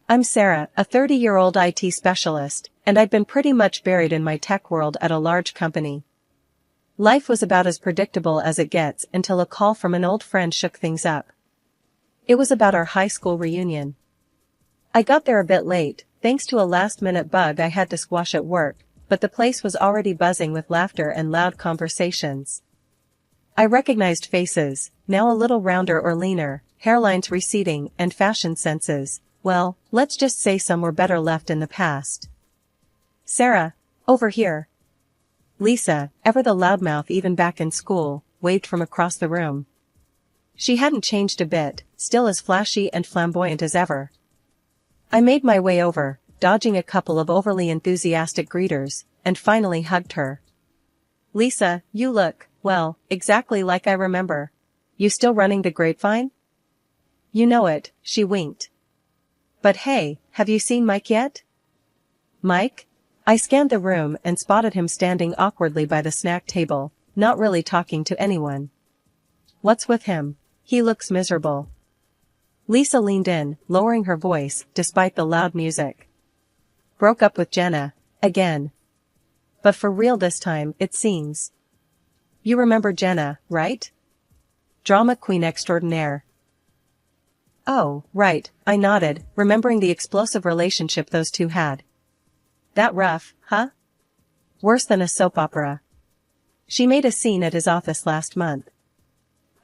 I'm Sarah, a 30-year-old IT specialist, and I've been pretty much buried in my tech world at a large company. Life was about as predictable as it gets until a call from an old friend shook things up. It was about our high school reunion. I got there a bit late, thanks to a last-minute bug I had to squash at work, but the place was already buzzing with laughter and loud conversations. I recognized faces, now a little rounder or leaner, hairlines receding, and fashion senses, well, let's just say some were better left in the past. Sarah, over here. Lisa, ever the loudmouth even back in school, waved from across the room. She hadn't changed a bit, still as flashy and flamboyant as ever. I made my way over, dodging a couple of overly enthusiastic greeters, and finally hugged her. Lisa, you look, well, exactly like I remember. You still running the grapevine? You know it, she winked. But hey, have you seen Mike yet? Mike? I scanned the room and spotted him standing awkwardly by the snack table, not really talking to anyone. What's with him? He looks miserable. Lisa leaned in, lowering her voice, despite the loud music. Broke up with Jenna, again. But for real this time, it seems. You remember Jenna, right? Drama queen extraordinaire. Oh, right, I nodded, remembering the explosive relationship those two had. That rough, huh? Worse than a soap opera. She made a scene at his office last month.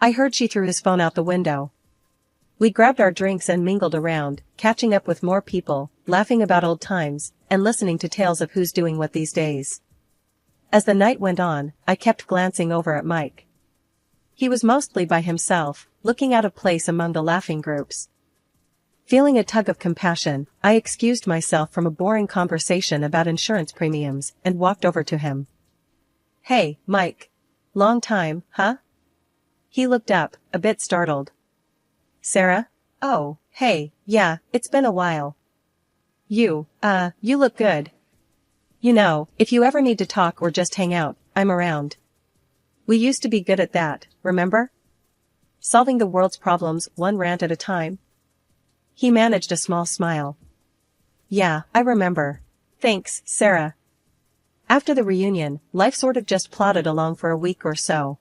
I heard she threw his phone out the window. We grabbed our drinks and mingled around, catching up with more people, laughing about old times, and listening to tales of who's doing what these days. As the night went on, I kept glancing over at Mike. He was mostly by himself, looking out of place among the laughing groups. Feeling a tug of compassion, I excused myself from a boring conversation about insurance premiums and walked over to him. Hey, Mike. Long time, huh? He looked up, a bit startled. Sarah? Oh, hey, yeah, it's been a while. You look good. You know, if you ever need to talk or just hang out, I'm around. We used to be good at that, remember? Solving the world's problems one rant at a time. He managed a small smile. Yeah, I remember. Thanks, Sarah. After the reunion, life sort of just plodded along for a week or so.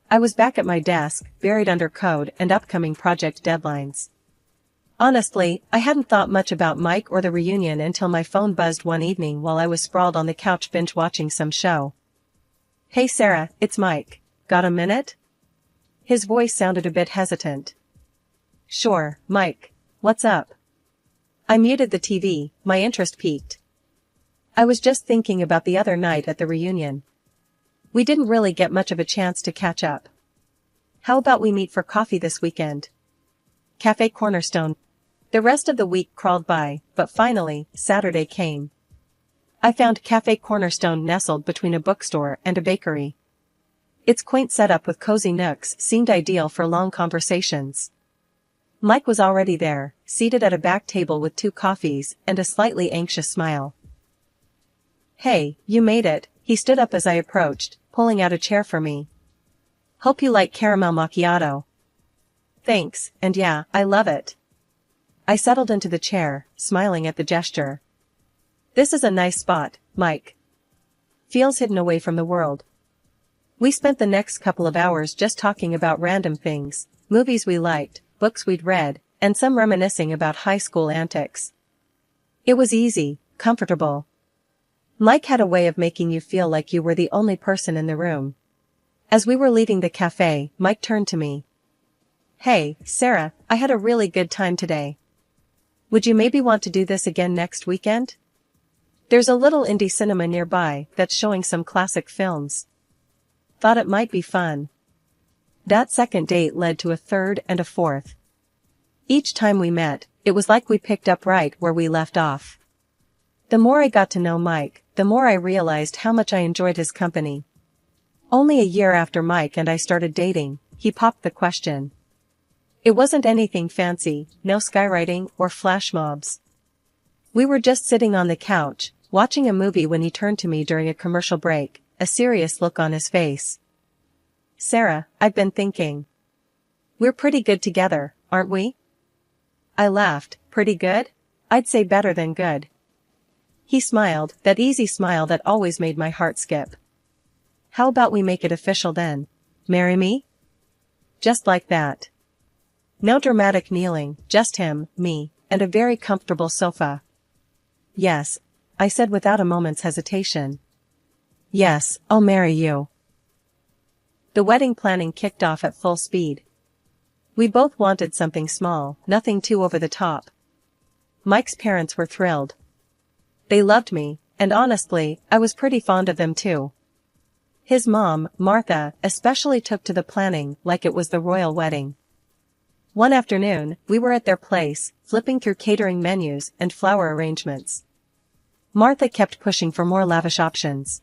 I was back at my desk, buried under code and upcoming project deadlines. Honestly, I hadn't thought much about Mike or the reunion until my phone buzzed one evening while I was sprawled on the couch binge-watching some show. Hey Sarah, it's Mike. Got a minute? His voice sounded a bit hesitant. Sure, Mike. What's up? I muted the TV, my interest piqued. I was just thinking about the other night at the reunion. We didn't really get much of a chance to catch up. How about we meet for coffee this weekend? Cafe Cornerstone. The rest of the week crawled by, but finally, Saturday came. I found Cafe Cornerstone nestled between a bookstore and a bakery. Its quaint setup with cozy nooks seemed ideal for long conversations. Mike was already there, seated at a back table with 2 coffees and a slightly anxious smile. Hey, you made it, he stood up as I approached, pulling out a chair for me. Hope you like caramel macchiato. Thanks, and yeah, I love it. I settled into the chair, smiling at the gesture. This is a nice spot, Mike. Feels hidden away from the world. We spent the next couple of hours just talking about random things, movies we liked, books we'd read, and some reminiscing about high school antics. It was easy, comfortable. Mike had a way of making you feel like you were the only person in the room. As we were leaving the cafe, Mike turned to me. Hey, Sarah, I had a really good time today. Would you maybe want to do this again next weekend? There's a little indie cinema nearby that's showing some classic films. Thought it might be fun. That second date led to a third and a fourth. Each time we met, it was like we picked up right where we left off. The more I got to know Mike, the more I realized how much I enjoyed his company. Only a year after Mike and I started dating, he popped the question. It wasn't anything fancy, no skywriting or flash mobs. We were just sitting on the couch, watching a movie when he turned to me during a commercial break, a serious look on his face. Sarah, I've been thinking. We're pretty good together, aren't we? I laughed. Pretty good? I'd say better than good. He smiled, that easy smile that always made my heart skip. How about we make it official then? Marry me? Just like that. No dramatic kneeling, just him, me, and a very comfortable sofa. Yes, I said without a moment's hesitation. Yes, I'll marry you. The wedding planning kicked off at full speed. We both wanted something small, nothing too over the top. Mike's parents were thrilled. They loved me, and honestly, I was pretty fond of them too. His mom, Martha, especially took to the planning like it was the royal wedding. One afternoon, we were at their place, flipping through catering menus and flower arrangements. Martha kept pushing for more lavish options.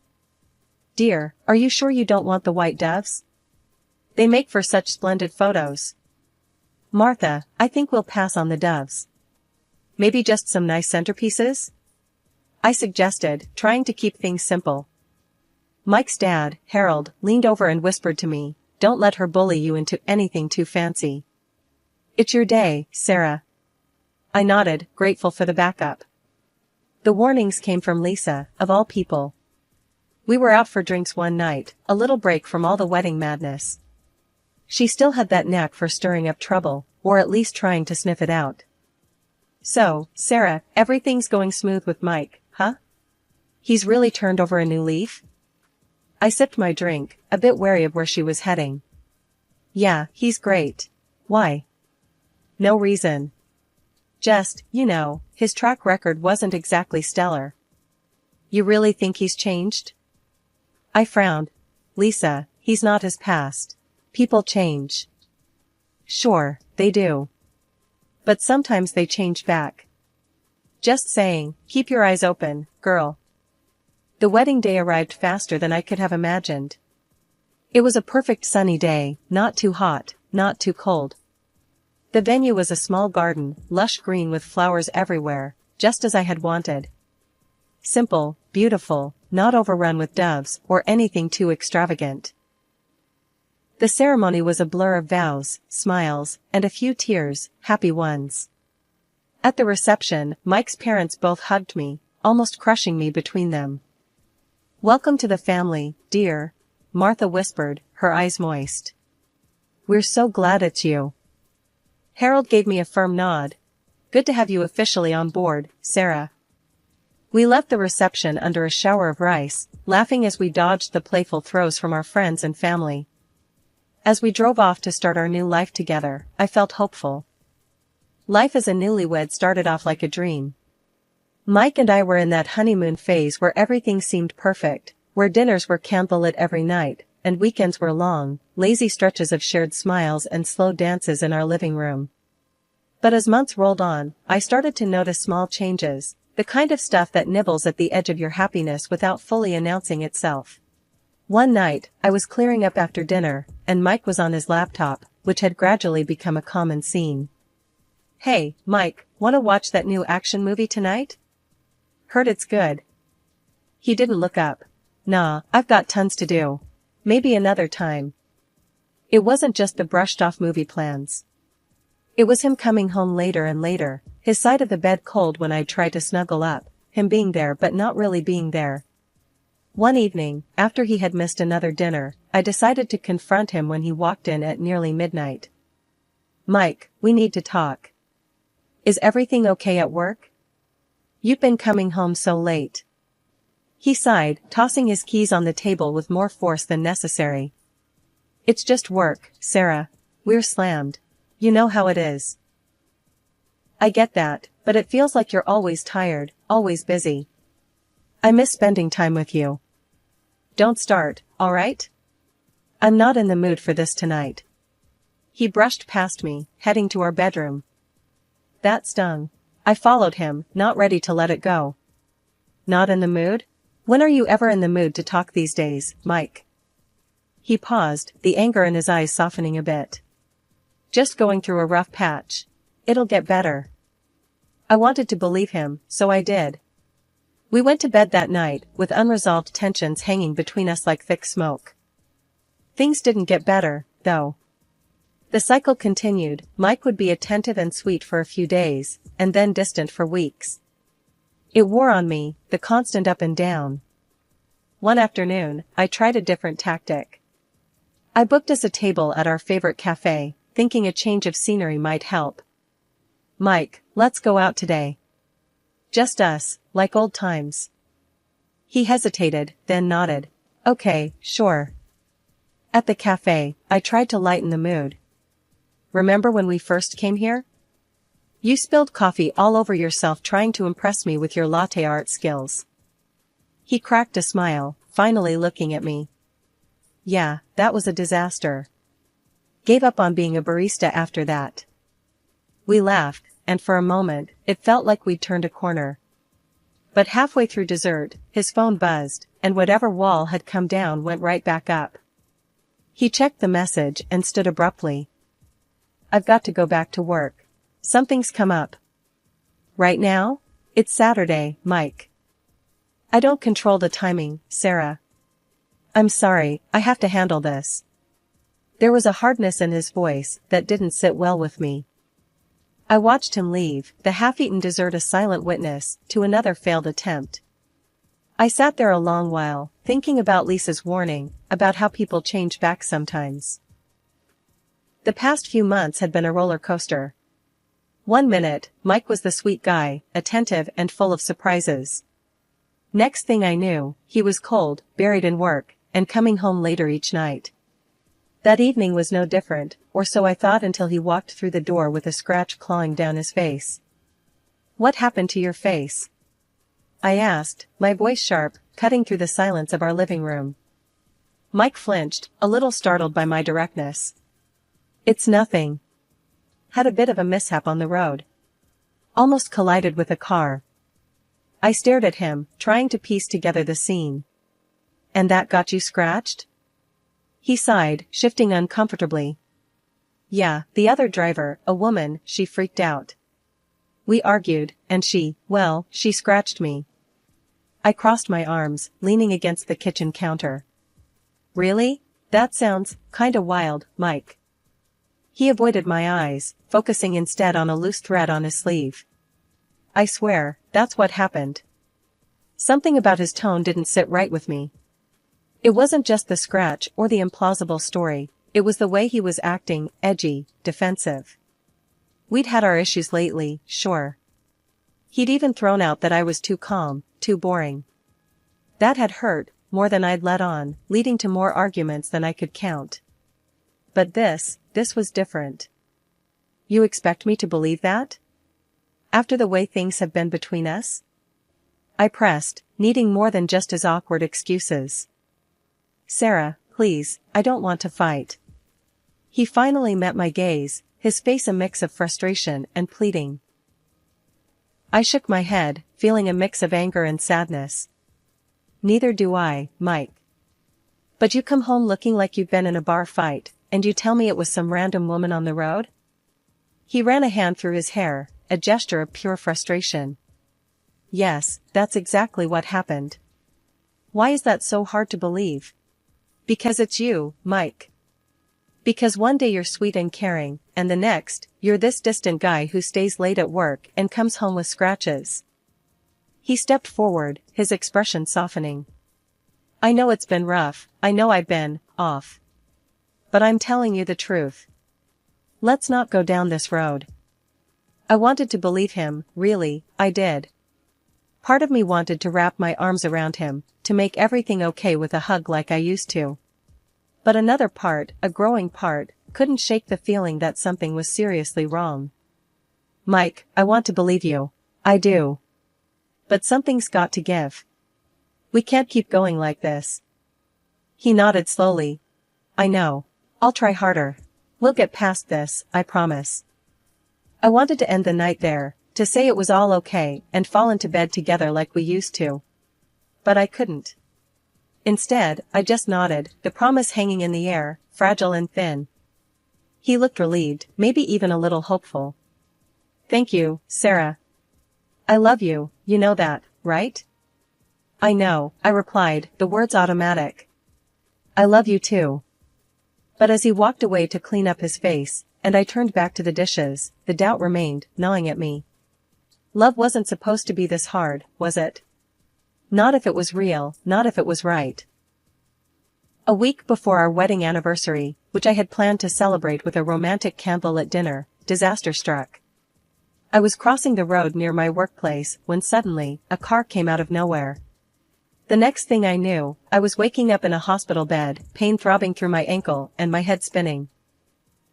Dear, are you sure you don't want the white doves? They make for such splendid photos. Martha, I think we'll pass on the doves. Maybe just some nice centerpieces? I suggested, trying to keep things simple. Mike's dad, Harold, leaned over and whispered to me, don't let her bully you into anything too fancy. It's your day, Sarah. I nodded, grateful for the backup. The warnings came from Lisa, of all people. We were out for drinks one night, a little break from all the wedding madness. She still had that knack for stirring up trouble, or at least trying to sniff it out. So, Sarah, everything's going smooth with Mike, huh? He's really turned over a new leaf? I sipped my drink, a bit wary of where she was heading. Yeah, he's great. Why? No reason. Just, his track record wasn't exactly stellar. You really think he's changed? I frowned. Lisa, he's not his past. People change. Sure, they do. But sometimes they change back. Just saying, keep your eyes open, girl. The wedding day arrived faster than I could have imagined. It was a perfect sunny day, not too hot, not too cold. The venue was a small garden, lush green with flowers everywhere, just as I had wanted. Simple, beautiful, not overrun with doves or anything too extravagant. The ceremony was a blur of vows, smiles, and a few tears, happy ones. At the reception, Mike's parents both hugged me, almost crushing me between them. Welcome to the family, dear, Martha whispered, her eyes moist. We're so glad it's you. Harold gave me a firm nod. Good to have you officially on board, Sarah. We left the reception under a shower of rice, laughing as we dodged the playful throws from our friends and family. As we drove off to start our new life together, I felt hopeful. Life as a newlywed started off like a dream. Mike and I were in that honeymoon phase where everything seemed perfect, where dinners were candlelit every night, and weekends were long, lazy stretches of shared smiles and slow dances in our living room. But as months rolled on, I started to notice small changes, the kind of stuff that nibbles at the edge of your happiness without fully announcing itself. One night, I was clearing up after dinner, and Mike was on his laptop, which had gradually become a common scene. Hey, Mike, wanna watch that new action movie tonight? Heard it's good. He didn't look up. Nah, I've got tons to do. Maybe another time. It wasn't just the brushed-off movie plans. It was him coming home later and later, his side of the bed cold when I'd try to snuggle up, him being there but not really being there. One evening, after he had missed another dinner, I decided to confront him when he walked in at nearly midnight. Mike, we need to talk. Is everything okay at work? You've been coming home so late. He sighed, tossing his keys on the table with more force than necessary. It's just work, Sarah. We're slammed. You know how it is. I get that, but it feels like you're always tired, always busy. I miss spending time with you. Don't start, all right? I'm not in the mood for this tonight. He brushed past me, heading to our bedroom. That stung. I followed him, not ready to let it go. Not in the mood? When are you ever in the mood to talk these days, Mike? He paused, the anger in his eyes softening a bit. Just going through a rough patch. It'll get better. I wanted to believe him, so I did. We went to bed that night, with unresolved tensions hanging between us like thick smoke. Things didn't get better, though. The cycle continued. Mike would be attentive and sweet for a few days, and then distant for weeks. It wore on me, the constant up and down. One afternoon, I tried a different tactic. I booked us a table at our favorite cafe, thinking a change of scenery might help. "Mike, let's go out today. Just us, like old times." He hesitated, then nodded. "Okay, sure." At the cafe, I tried to lighten the mood. "Remember when we first came here? You spilled coffee all over yourself trying to impress me with your latte art skills." He cracked a smile, finally looking at me. "Yeah, that was a disaster. Gave up on being a barista after that." We laughed, and for a moment, it felt like we'd turned a corner. But halfway through dessert, his phone buzzed, and whatever wall had come down went right back up. He checked the message and stood abruptly. "I've got to go back to work. Something's come up." "Right now? It's Saturday, Mike." "I don't control the timing, Sarah. I'm sorry, I have to handle this." There was a hardness in his voice that didn't sit well with me. I watched him leave, the half-eaten dessert a silent witness to another failed attempt. I sat there a long while, thinking about Lisa's warning, about how people change back sometimes. The past few months had been a roller coaster. One minute, Mike was the sweet guy, attentive and full of surprises. Next thing I knew, he was cold, buried in work, and coming home later each night. That evening was no different, or so I thought until he walked through the door with a scratch clawing down his face. "What happened to your face?" I asked, my voice sharp, cutting through the silence of our living room. Mike flinched, a little startled by my directness. "It's nothing. Had a bit of a mishap on the road. Almost collided with a car." I stared at him, trying to piece together the scene. "And that got you scratched?" He sighed, shifting uncomfortably. "Yeah, the other driver, a woman, she freaked out. We argued, and she scratched me." I crossed my arms, leaning against the kitchen counter. "Really? That sounds kinda wild, Mike." He avoided my eyes, focusing instead on a loose thread on his sleeve. "I swear, that's what happened." Something about his tone didn't sit right with me. It wasn't just the scratch or the implausible story, it was the way he was acting, edgy, defensive. We'd had our issues lately, sure. He'd even thrown out that I was too calm, too boring. That had hurt, more than I'd let on, leading to more arguments than I could count. But this was different. "You expect me to believe that? After the way things have been between us?" I pressed, needing more than just his awkward excuses. "Sarah, please, I don't want to fight." He finally met my gaze, his face a mix of frustration and pleading. I shook my head, feeling a mix of anger and sadness. "Neither do I, Mike. But you come home looking like you've been in a bar fight, and you tell me it was some random woman on the road?" He ran a hand through his hair, a gesture of pure frustration. "Yes, that's exactly what happened." "Why is that so hard to believe?" "Because it's you, Mike. Because one day you're sweet and caring, and the next, you're this distant guy who stays late at work and comes home with scratches." He stepped forward, his expression softening. "I know it's been rough, I know I've been off. But I'm telling you the truth. Let's not go down this road." I wanted to believe him, really, I did. Part of me wanted to wrap my arms around him, to make everything okay with a hug like I used to. But another part, a growing part, couldn't shake the feeling that something was seriously wrong. "Mike, I want to believe you. I do. But something's got to give. We can't keep going like this." He nodded slowly. "I know. I'll try harder. We'll get past this, I promise." I wanted to end the night there, to say it was all okay and fall into bed together like we used to. But I couldn't. Instead, I just nodded, the promise hanging in the air, fragile and thin. He looked relieved, maybe even a little hopeful. "Thank you, Sarah. I love you, you know that, right?" "I know," I replied, the words automatic. "I love you too." But as he walked away to clean up his face, and I turned back to the dishes, the doubt remained, gnawing at me. Love wasn't supposed to be this hard, was it? Not if it was real, not if it was right. A week before our wedding anniversary, which I had planned to celebrate with a romantic candlelit dinner, disaster struck. I was crossing the road near my workplace when suddenly, a car came out of nowhere. The next thing I knew, I was waking up in a hospital bed, pain throbbing through my ankle and my head spinning.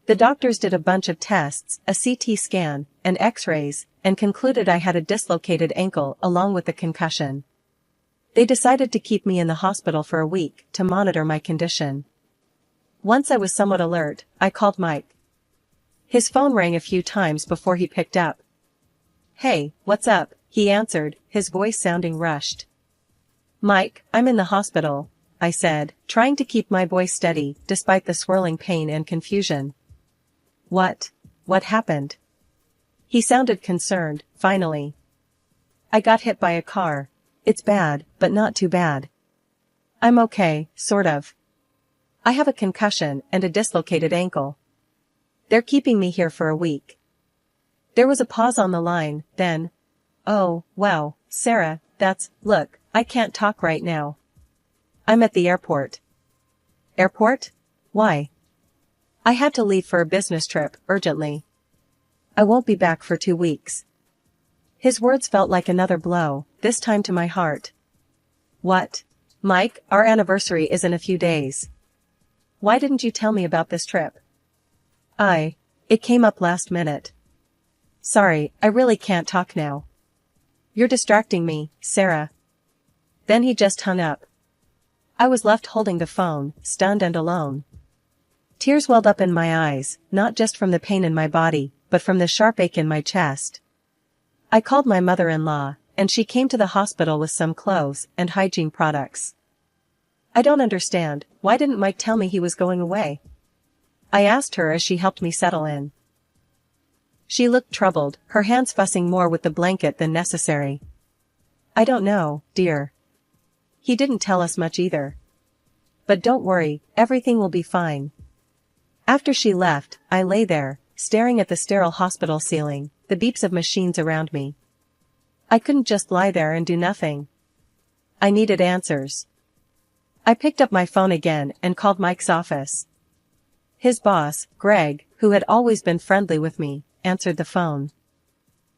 The doctors did a bunch of tests, a CT scan, and X-rays, and concluded I had a dislocated ankle along with a concussion. They decided to keep me in the hospital for a week to monitor my condition. Once I was somewhat alert, I called Mike. His phone rang a few times before he picked up. "Hey, what's up?" he answered, his voice sounding rushed. "Mike, I'm in the hospital," I said, trying to keep my voice steady despite the swirling pain and confusion. What happened?" He sounded concerned, finally. "I got hit by a car. It's bad, but not too bad. I'm okay, sort of. I have a concussion and a dislocated ankle. They're keeping me here for a week." There was a pause on the line, then, "Oh, wow, Sarah, look, I can't talk right now. I'm at the airport." "Airport? Why?" "I had to leave for a business trip, urgently. I won't be back for 2 weeks." His words felt like another blow, this time to my heart. "What? Mike, our anniversary is in a few days. Why didn't you tell me about this trip?" It came up last minute. Sorry, I really can't talk now. You're distracting me, Sarah." Then he just hung up. I was left holding the phone, stunned and alone. Tears welled up in my eyes, not just from the pain in my body, but from the sharp ache in my chest. I called my mother-in-law, and she came to the hospital with some clothes and hygiene products. "I don't understand, why didn't Mike tell me he was going away?" I asked her as she helped me settle in. She looked troubled, her hands fussing more with the blanket than necessary. "I don't know, dear. He didn't tell us much either. But don't worry, everything will be fine." After she left, I lay there, staring at the sterile hospital ceiling, the beeps of machines around me. I couldn't just lie there and do nothing. I needed answers. I picked up my phone again and called Mike's office. His boss, Greg, who had always been friendly with me, answered the phone.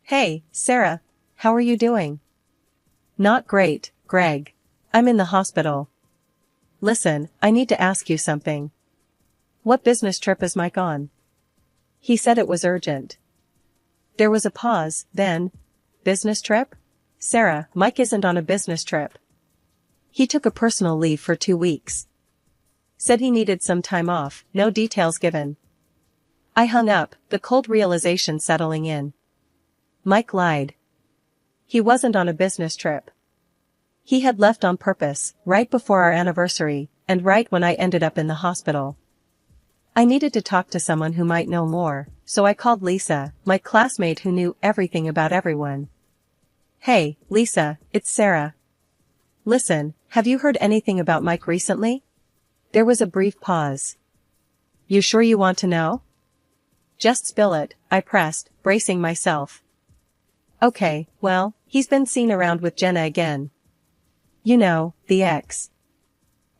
"Hey, Sarah, how are you doing?" "Not great, Greg. I'm in the hospital. Listen, I need to ask you something. What business trip is Mike on?" He said it was urgent. There was a pause, then, "Business trip? Sarah, Mike isn't on a business trip. He took a personal leave for 2 weeks. Said he needed some time off, no details given." I hung up, the cold realization settling in. Mike lied. He wasn't on a business trip. He had left on purpose, right before our anniversary, and right when I ended up in the hospital. I needed to talk to someone who might know more, so I called Lisa, my classmate who knew everything about everyone. "Hey, Lisa, it's Sarah. Listen, have you heard anything about Mike recently?" There was a brief pause. "You sure you want to know?" "Just spill it," I pressed, bracing myself. "Okay, well, he's been seen around with Jenna again. You know, the ex.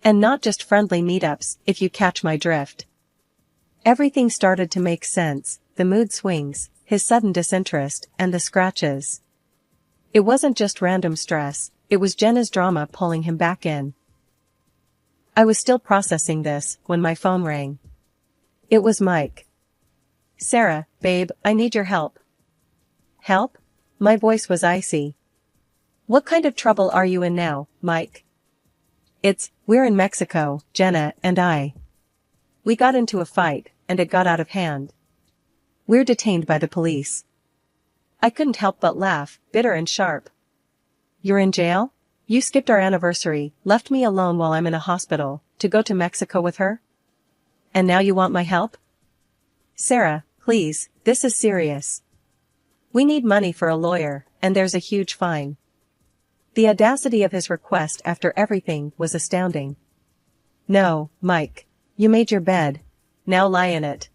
And not just friendly meetups, if you catch my drift." Everything started to make sense, the mood swings, his sudden disinterest, and the scratches. It wasn't just random stress, it was Jenna's drama pulling him back in. I was still processing this when my phone rang. It was Mike. "Sarah, babe, I need your help." "Help?" My voice was icy. "What kind of trouble are you in now, Mike?" We're in Mexico, Jenna and I. We got into a fight, and it got out of hand. We're detained by the police." I couldn't help but laugh, bitter and sharp. "You're in jail? You skipped our anniversary, left me alone while I'm in a hospital, to go to Mexico with her? And now you want my help?" "Sarah, please, this is serious. We need money for a lawyer, and there's a huge fine." The audacity of his request after everything was astounding. "No, Mike. You made your bed. now lie in it,"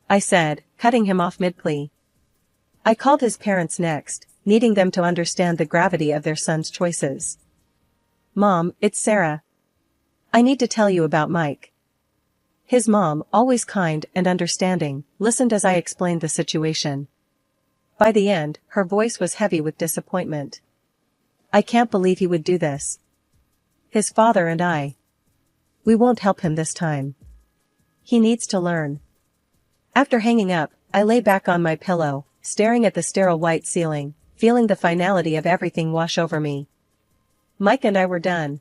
I said, cutting him off mid-plea. I called his parents next, needing them to understand the gravity of their son's choices. "Mom, it's Sarah. I need to tell you about Mike." His mom, always kind and understanding, listened as I explained the situation. By the end, her voice was heavy with disappointment. "I can't believe he would do this. His father and we won't help him this time. He needs to learn." After hanging up, I lay back on my pillow, staring at the sterile white ceiling, feeling the finality of everything wash over me. Mike and I were done.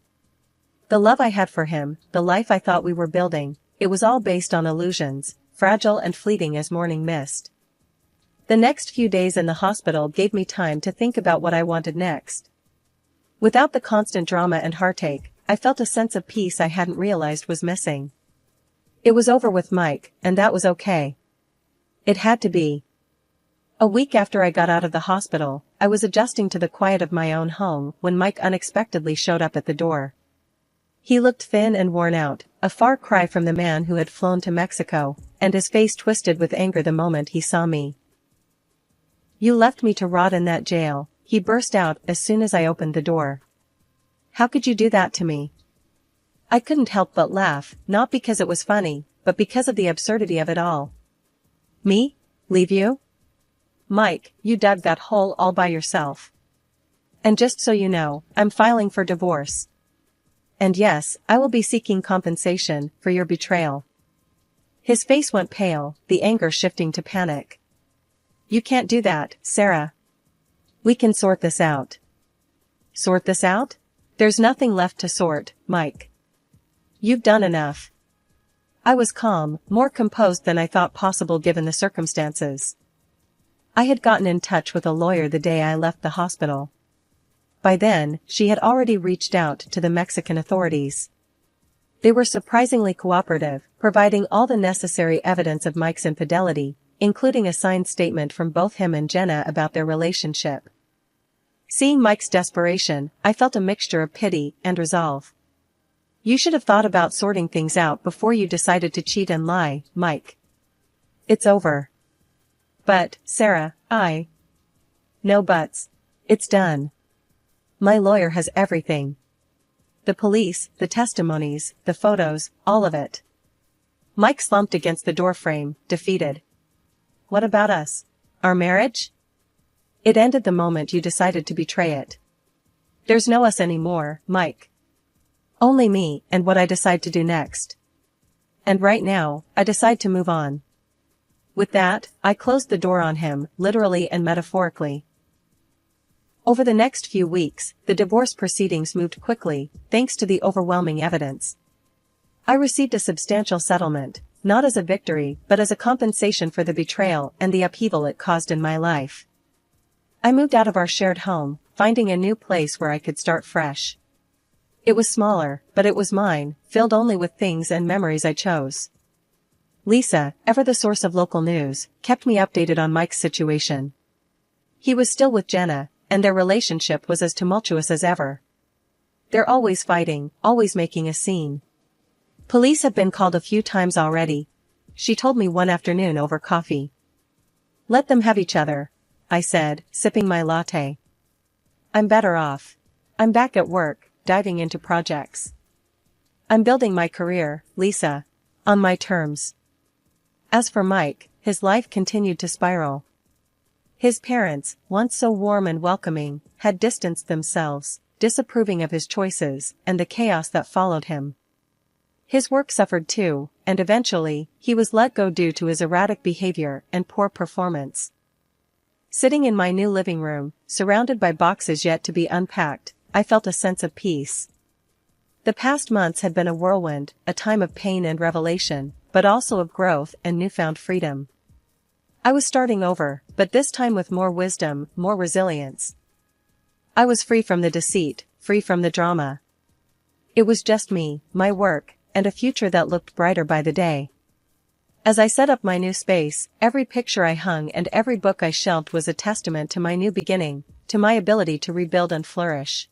The love I had for him, the life I thought we were building, it was all based on illusions, fragile and fleeting as morning mist. The next few days in the hospital gave me time to think about what I wanted next. Without the constant drama and heartache, I felt a sense of peace I hadn't realized was missing. It was over with Mike, and that was okay. It had to be. A week after I got out of the hospital, I was adjusting to the quiet of my own home when Mike unexpectedly showed up at the door. He looked thin and worn out, a far cry from the man who had flown to Mexico, and his face twisted with anger the moment he saw me. "You left me to rot in that jail," he burst out as soon as I opened the door. "How could you do that to me?" I couldn't help but laugh, not because it was funny, but because of the absurdity of it all. "Me? Leave you? Mike, you dug that hole all by yourself. And just so you know, I'm filing for divorce. And yes, I will be seeking compensation for your betrayal." His face went pale, the anger shifting to panic. "You can't do that, Sarah. We can sort this out." "Sort this out? There's nothing left to sort, Mike. You've done enough." I was calm, more composed than I thought possible given the circumstances. I had gotten in touch with a lawyer the day I left the hospital. By then, she had already reached out to the Mexican authorities. They were surprisingly cooperative, providing all the necessary evidence of Mike's infidelity, including a signed statement from both him and Jenna about their relationship. Seeing Mike's desperation, I felt a mixture of pity and resolve. "You should have thought about sorting things out before you decided to cheat and lie, Mike. It's over." "But, Sarah, No buts. It's done. My lawyer has everything. The police, the testimonies, the photos, all of it." Mike slumped against the doorframe, defeated. "What about us? Our marriage? It ended the moment you decided to betray it. There's no us anymore, Mike. Only me and what I decide to do next. And right now, I decide to move on." With that, I closed the door on him, literally and metaphorically. Over the next few weeks, the divorce proceedings moved quickly, thanks to the overwhelming evidence. I received a substantial settlement, not as a victory but as a compensation for the betrayal and the upheaval it caused in my life. I moved out of our shared home, finding a new place where I could start fresh. It was smaller, but it was mine, filled only with things and memories I chose. Lisa, ever the source of local news, kept me updated on Mike's situation. He was still with Jenna, and their relationship was as tumultuous as ever. They're always fighting, always making a scene. "Police have been called a few times already," she told me one afternoon over coffee. "Let them have each other," I said, sipping my latte. "I'm better off. I'm back at work, diving into projects. I'm building my career, Lisa. On my terms." As for Mike, his life continued to spiral. His parents, once so warm and welcoming, had distanced themselves, disapproving of his choices and the chaos that followed him. His work suffered too, and eventually, he was let go due to his erratic behavior and poor performance. Sitting in my new living room, surrounded by boxes yet to be unpacked, I felt a sense of peace. The past months had been a whirlwind, a time of pain and revelation, but also of growth and newfound freedom. I was starting over, but this time with more wisdom, more resilience. I was free from the deceit, free from the drama. It was just me, my work, and a future that looked brighter by the day. As I set up my new space, every picture I hung and every book I shelved was a testament to my new beginning, to my ability to rebuild and flourish.